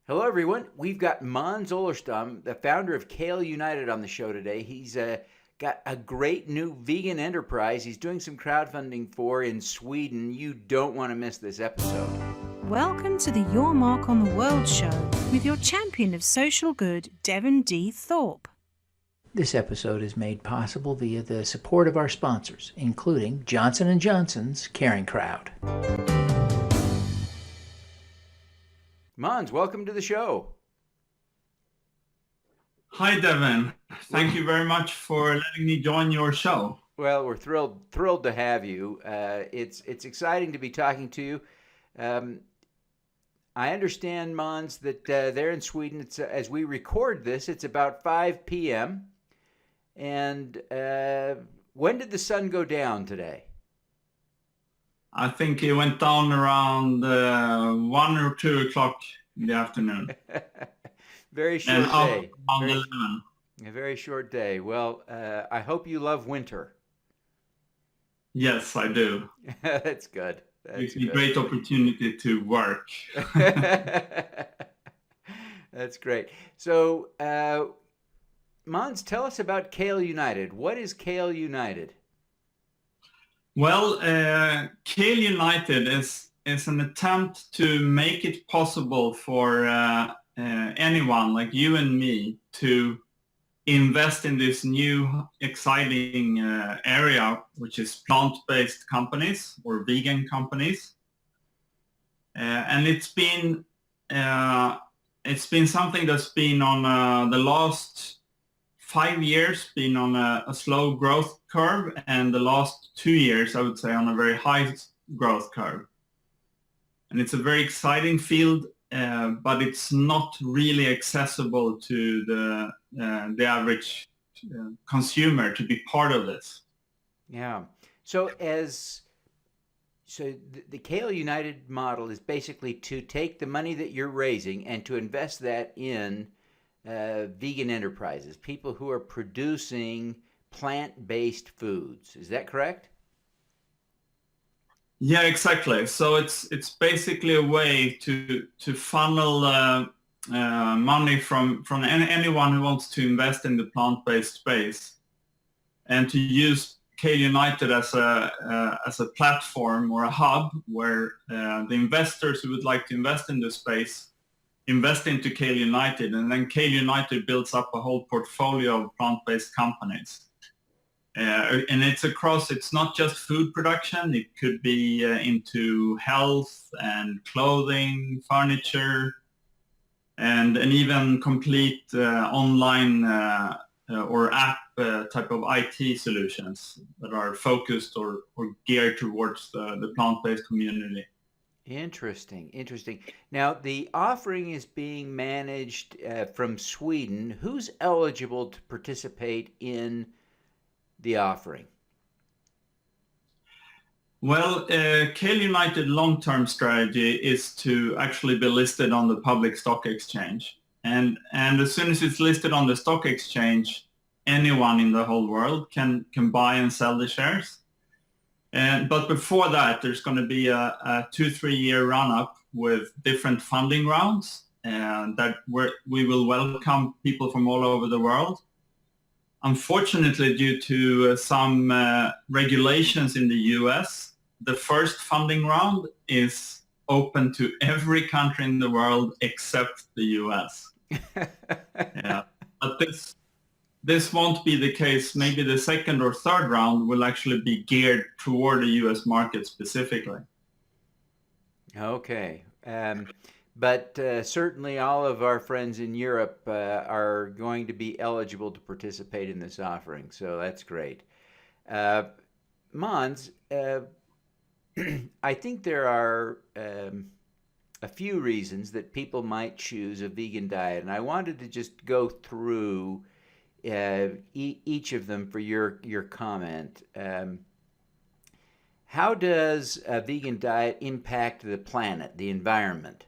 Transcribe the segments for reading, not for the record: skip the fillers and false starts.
Hello, everyone. We've got Måns Ullerstam, the founder of Kale United, on the show today. He's got a great new vegan enterprise he's doing some crowdfunding for in Sweden. You don't want to miss this episode. Welcome to the Your Mark on the World show with your champion of social good, Devin D. Thorpe. This episode is made possible via the support of our sponsors, including Johnson & Johnson's Caring Crowd. Måns, welcome to the show. Hi, Devin. Thank you very much for letting me join your show. Well, we're thrilled to have you. It's exciting to be talking to you. I understand, Måns, that there in Sweden, it's as we record this, it's about 5 p.m. And when did the sun go down today? I think it went down around 1 or 2 o'clock in the afternoon. Very short day. Around 11. A very short day. Well, I hope you love winter. Yes, I do. That's good. It's a great opportunity to work. That's great. So, Måns, tell us about Kale United. What is Kale United? Well, Kale United is an attempt to make it possible for anyone like you and me to invest in this new exciting area, which is plant-based companies or vegan companies. And it's been something that's been on the last 5 years been on a slow growth curve, and the last 2 years, I would say, on a very high growth curve. And it's a very exciting field, but it's not really accessible to the average consumer to be part of this. Yeah. So the Kale United model is basically to take the money that you're raising and to invest that in vegan enterprises, people who are producing plant-based foods. Is that correct? Yeah, exactly. So it's basically a way to funnel money from anyone who wants to invest in the plant-based space, and to use Kale United as a platform or a hub where the investors who would like to invest in the space invest into Kale United, and then Kale United builds up a whole portfolio of plant-based companies. And it's not just food production, it could be into health and clothing, furniture, and even complete online or app type of IT solutions that are focused or geared towards the plant-based community. Interesting. Now, the offering is being managed from Sweden. Who's eligible to participate in the offering? Well, Kale United long-term strategy is to actually be listed on the public stock exchange. And as soon as it's listed on the stock exchange, anyone in the whole world can buy and sell the shares. But before that, there's going to be a 2-3 year run-up with different funding rounds, and we will welcome people from all over the world. Unfortunately, due to some regulations in the US, the first funding round is open to every country in the world except the US. Yeah, but this won't be the case. Maybe the second or third round will actually be geared toward the US market specifically. Okay. But certainly all of our friends in Europe are going to be eligible to participate in this offering, so that's great. Måns, I think there are a few reasons that people might choose a vegan diet, and I wanted to just go through each of them for your comment. How does a vegan diet impact the planet, the environment?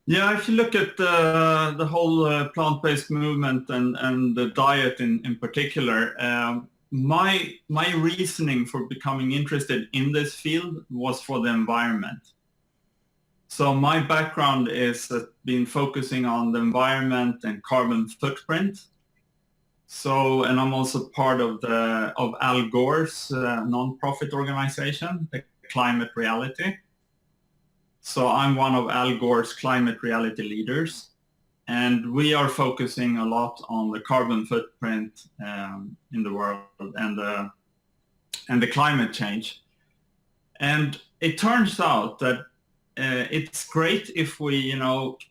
Yeah, if you look at the whole plant-based movement and the diet in particular, my reasoning for becoming interested in this field was for the environment. So my background is been focusing on the environment and carbon footprint. So, and I'm also part of Al Gore's non-profit organization, the Climate Reality. So I'm one of Al Gore's climate reality leaders, and we are focusing a lot on the carbon footprint in the world and the climate change. And it turns out that it's great if we,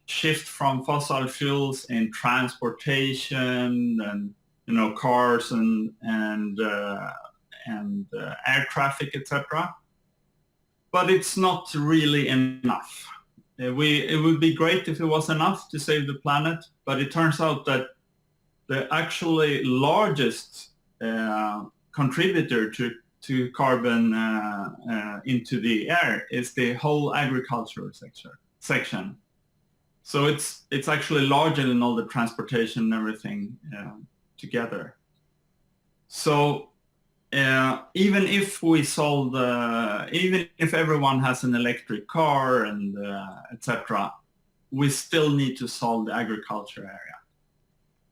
shift from fossil fuels in transportation and, cars and air traffic, etc. But it's not really enough. It would be great if it was enough to save the planet, but it turns out that the actually largest contributor to carbon into the air is the whole agricultural section. So it's actually larger than all the transportation and everything together. So even if we solve even if everyone has an electric car and etc., we still need to solve the agriculture area.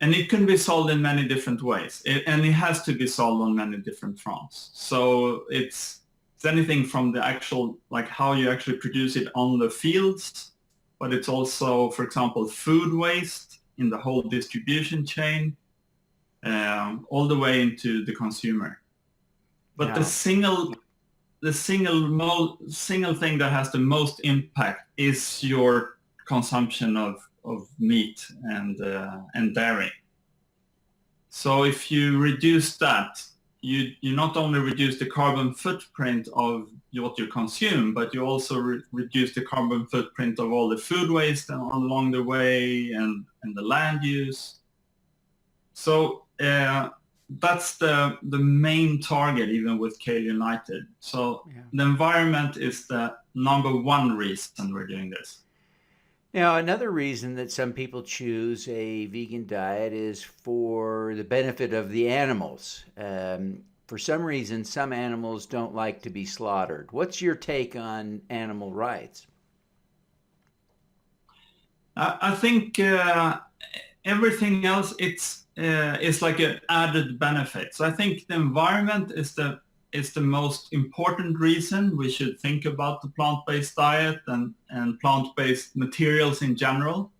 And it can be solved in many different ways, and it has to be solved on many different fronts. So it's anything from the actual, like how you actually produce it on the fields, but it's also, for example, food waste in the whole distribution chain, all the way into the consumer. But Yeah. the single thing that has the most impact is your consumption of meat and dairy. So if you reduce that, you not only reduce the carbon footprint of what you consume, but you also reduce the carbon footprint of all the food waste along the way and the land use. So that's the main target, even with Kale United. So the environment is the number one reason we're doing this. Now, another reason that some people choose a vegan diet is for the benefit of the animals. For some reason, some animals don't like to be slaughtered. What's your take on animal rights? I think everything else is like an added benefit. So I think the environment is the most important reason we should think about the plant-based diet and plant-based materials in general.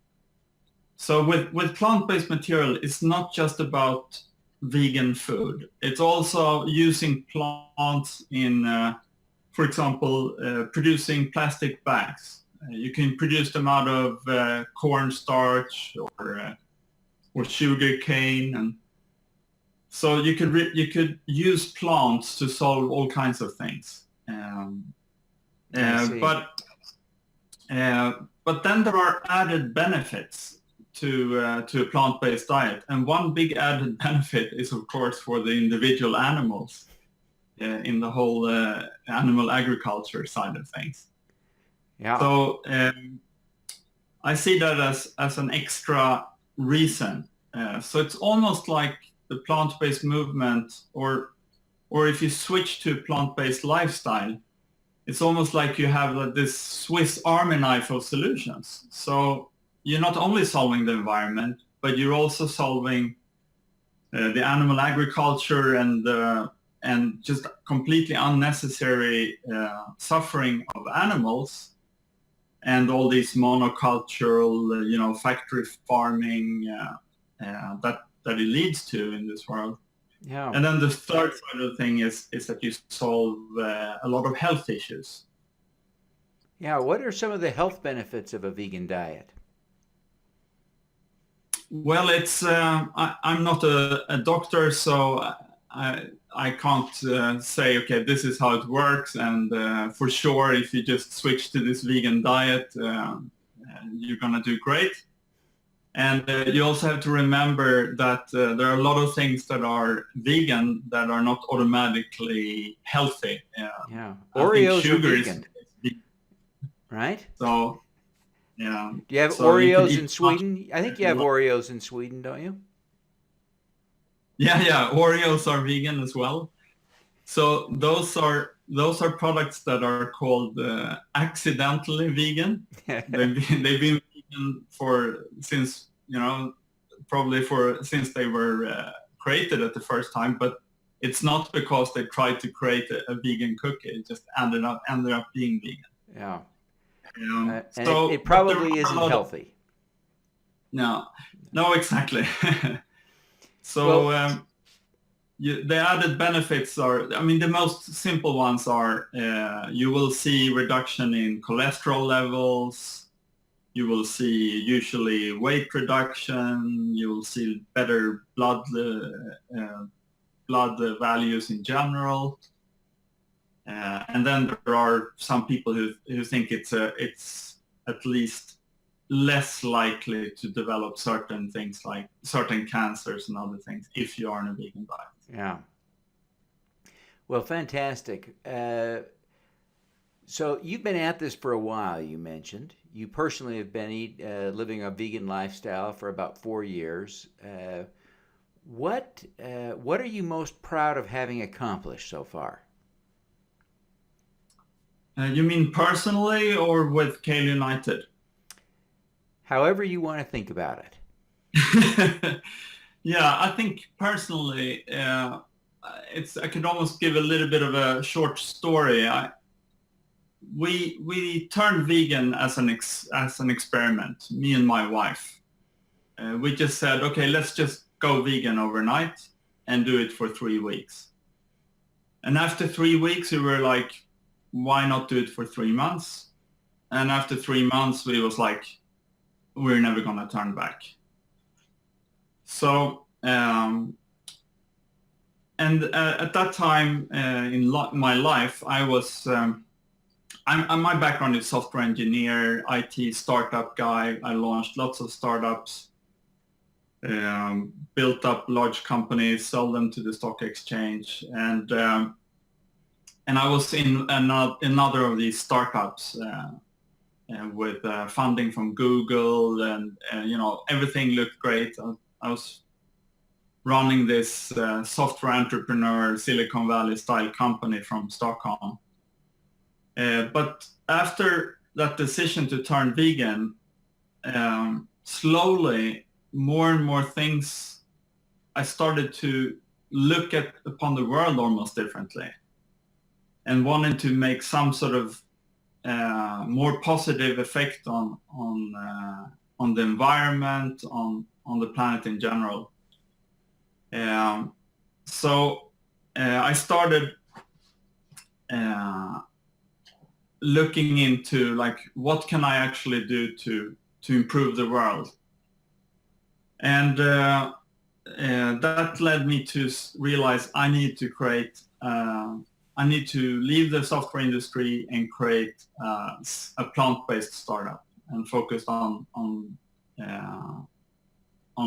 So with plant-based material, it's not just about vegan food. It's also using plants in, for example, producing plastic bags. You can produce them out of cornstarch or sugar cane, and so you could use plants to solve all kinds of things. But then there are added benefits to a plant-based diet, and one big added benefit is, of course, for the individual animals in the whole animal agriculture side of things. Yeah. So I see that as an extra reason. So it's almost like the plant-based movement, or if you switch to plant-based lifestyle, it's almost like you have this Swiss Army knife of solutions. So you're not only solving the environment, but you're also solving the animal agriculture and just completely unnecessary suffering of animals and all these monocultural, factory farming that it leads to in this world. Yeah. And then the third side of the thing is that you solve a lot of health issues. Yeah. What are some of the health benefits of a vegan diet? Well, it's I'm not a doctor, so I can't say, okay, this is how it works, and for sure, if you just switch to this vegan diet, you're gonna do great. And you also have to remember that there are a lot of things that are vegan that are not automatically healthy. Yeah. Oreos are vegan, is right? So, yeah. Do you have So you can Oreos eat in Sweden? I think you have Oreos in Sweden, don't you? Yeah, Oreos are vegan as well. So those are those are products that are called accidentally vegan. They've been vegan since they were created at the first time, but it's not because they tried to create a vegan cookie. It just ended up being vegan. Yeah. And So it probably isn't healthy. No, exactly. So the added benefits are, the most simple ones are you will see reduction in cholesterol levels. You will see usually weight reduction. You will see better blood values in general. And then there are some people who think it's at least less likely to develop certain things like certain cancers and other things if you are on a vegan diet. Yeah. Well, fantastic. So you've been at this for a while, you mentioned. You personally have been living a vegan lifestyle for about 4 years. What are you most proud of having accomplished so far? You mean personally or with Kale United? However you want to think about it. Yeah, I think personally, I could almost give a little bit of a short story. We turned vegan as an experiment, me and my wife. We just said, okay, let's just go vegan overnight and do it for 3 weeks. And after 3 weeks, we were like, why not do it for 3 months? And after 3 months, we was like, we're never going to turn back. So, and at that time in my life, I was, my background is software engineer, IT startup guy. I launched lots of startups, built up large companies, sold them to the stock exchange, and I was in another of these startups with funding from Google, and everything looked great. I was running this software entrepreneur Silicon Valley style company from Stockholm. But after that decision to turn vegan, slowly more and more things, I started to look upon the world almost differently, and wanted to make some sort of more positive effect on the environment, on the planet in general. So I started looking into like, what can I actually do to improve the world? And that led me to realize I need to leave the software industry and create a plant-based startup and focus on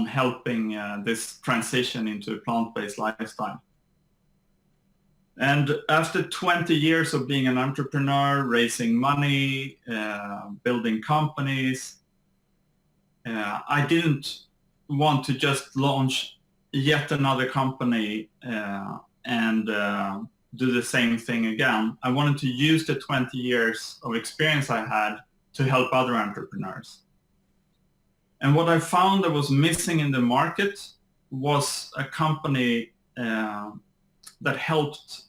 helping this transition into a plant-based lifestyle. And after 20 years of being an entrepreneur, raising money, building companies, I didn't want to just launch yet another company and do the same thing again. I wanted to use the 20 years of experience I had to help other entrepreneurs. And what I found that was missing in the market was a company that helped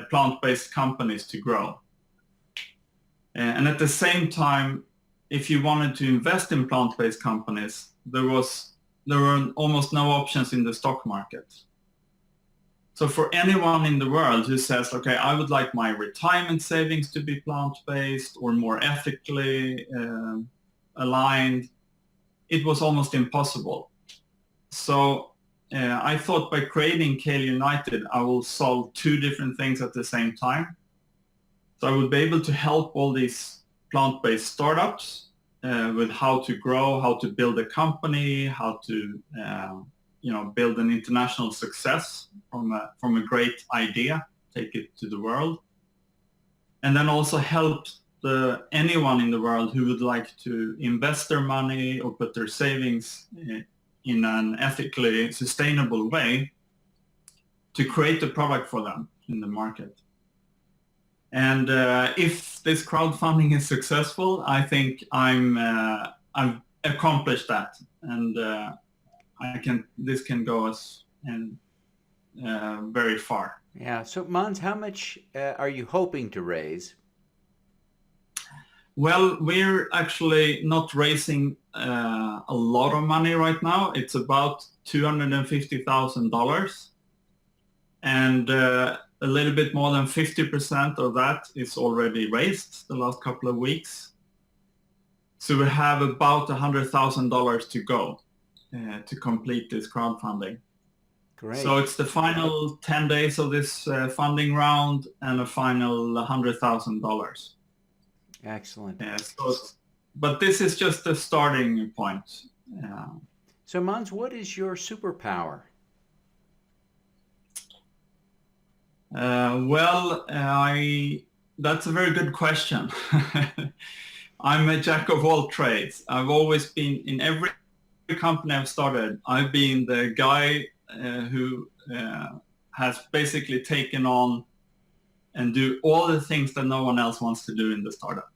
plant-based companies to grow. And at the same time, if you wanted to invest in plant-based companies, there were almost no options in the stock market. So for anyone in the world who says, okay, I would like my retirement savings to be plant-based or more ethically aligned, it was almost impossible. So I thought by creating Kale United, I will solve two different things at the same time. So I would be able to help all these plant-based startups with how to grow, how to build a company, how to build an international success from a great idea, take it to the world, and then also help anyone in the world who would like to invest their money or put their savings in an ethically sustainable way to create a product for them in the market. And if this crowdfunding is successful, I think I've accomplished that, and this can go us very far. Yeah. So Måns, how much are you hoping to raise? Well, we're actually not raising a lot of money right now. It's about $250,000, and a little bit more than 50% of that is already raised the last couple of weeks. So we have about $100,000 to go to complete this crowdfunding. Great. So it's the final 10 days of this funding round and a final $100,000. Excellent. But this is just the starting point. So Måns, what is your superpower? That's a very good question. I'm a jack of all trades. I've always been, in every company I've started, I've been the guy who has basically taken on and do all the things that no one else wants to do in the startup.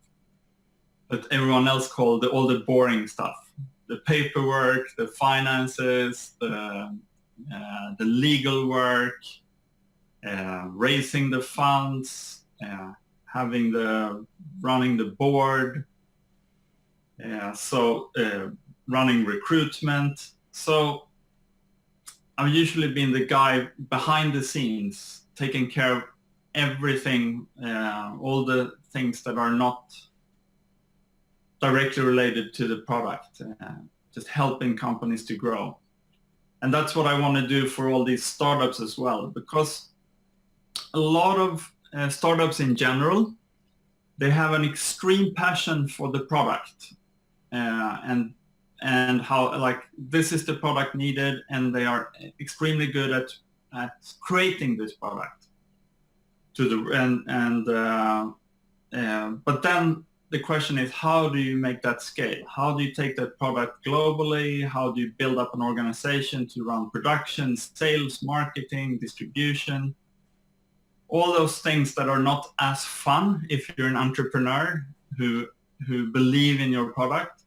But everyone else called all the boring stuff, the paperwork, the finances, the legal work, raising the funds, running the board, running recruitment. So I've usually been the guy behind the scenes, taking care of everything, all the things that are not directly related to the product, just helping companies to grow. And that's what I want to do for all these startups as well, because a lot of startups in general, they have an extreme passion for the product, and how, like, this is the product needed, and they are extremely good at creating this product but then the question is, how do you make that scale? How do you take that product globally? How do you build up an organization to run production, sales, marketing, distribution? All those things that are not as fun if you're an entrepreneur who believe in your product,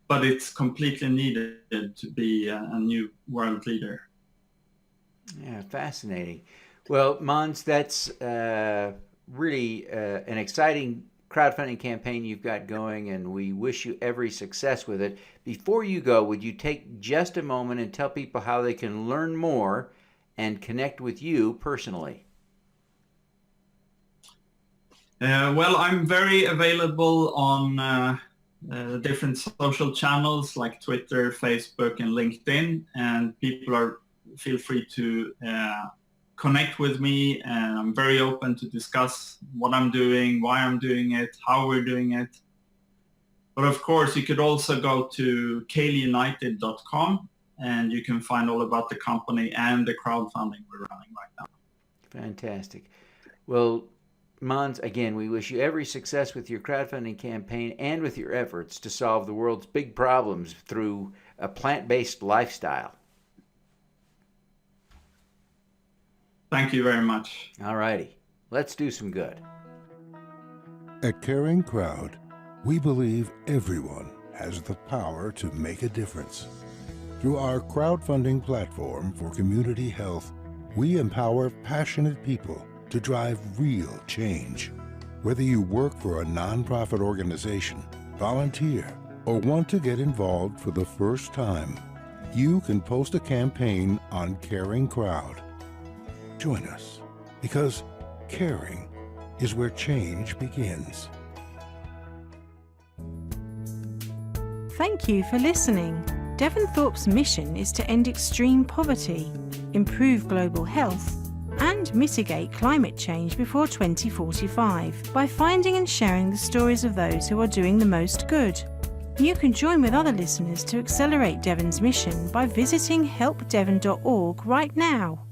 but it's completely needed to be a new world leader. Yeah, fascinating. Well, Måns, that's really an exciting crowdfunding campaign you've got going, and we wish you every success with it. Before you go, would you take just a moment and tell people how they can learn more and connect with you personally? Well, I'm very available on different social channels like Twitter, Facebook, and LinkedIn, and people feel free to connect with me, and I'm very open to discuss what I'm doing, why I'm doing it, how we're doing it. But of course, you could also go to KaleUnited.com, and you can find all about the company and the crowdfunding we're running right now. Fantastic. Well, Måns, again, we wish you every success with your crowdfunding campaign and with your efforts to solve the world's big problems through a plant-based lifestyle. Thank you very much. All righty. Let's do some good. At Caring Crowd, we believe everyone has the power to make a difference. Through our crowdfunding platform for community health, we empower passionate people to drive real change. Whether you work for a nonprofit organization, volunteer, or want to get involved for the first time, you can post a campaign on Caring Crowd. Join us, because caring is where change begins. Thank you for listening. Devin Thorpe's mission is to end extreme poverty, improve global health, and mitigate climate change before 2045 by finding and sharing the stories of those who are doing the most good. You can join with other listeners to accelerate Devin's mission by visiting helpdevin.org right now.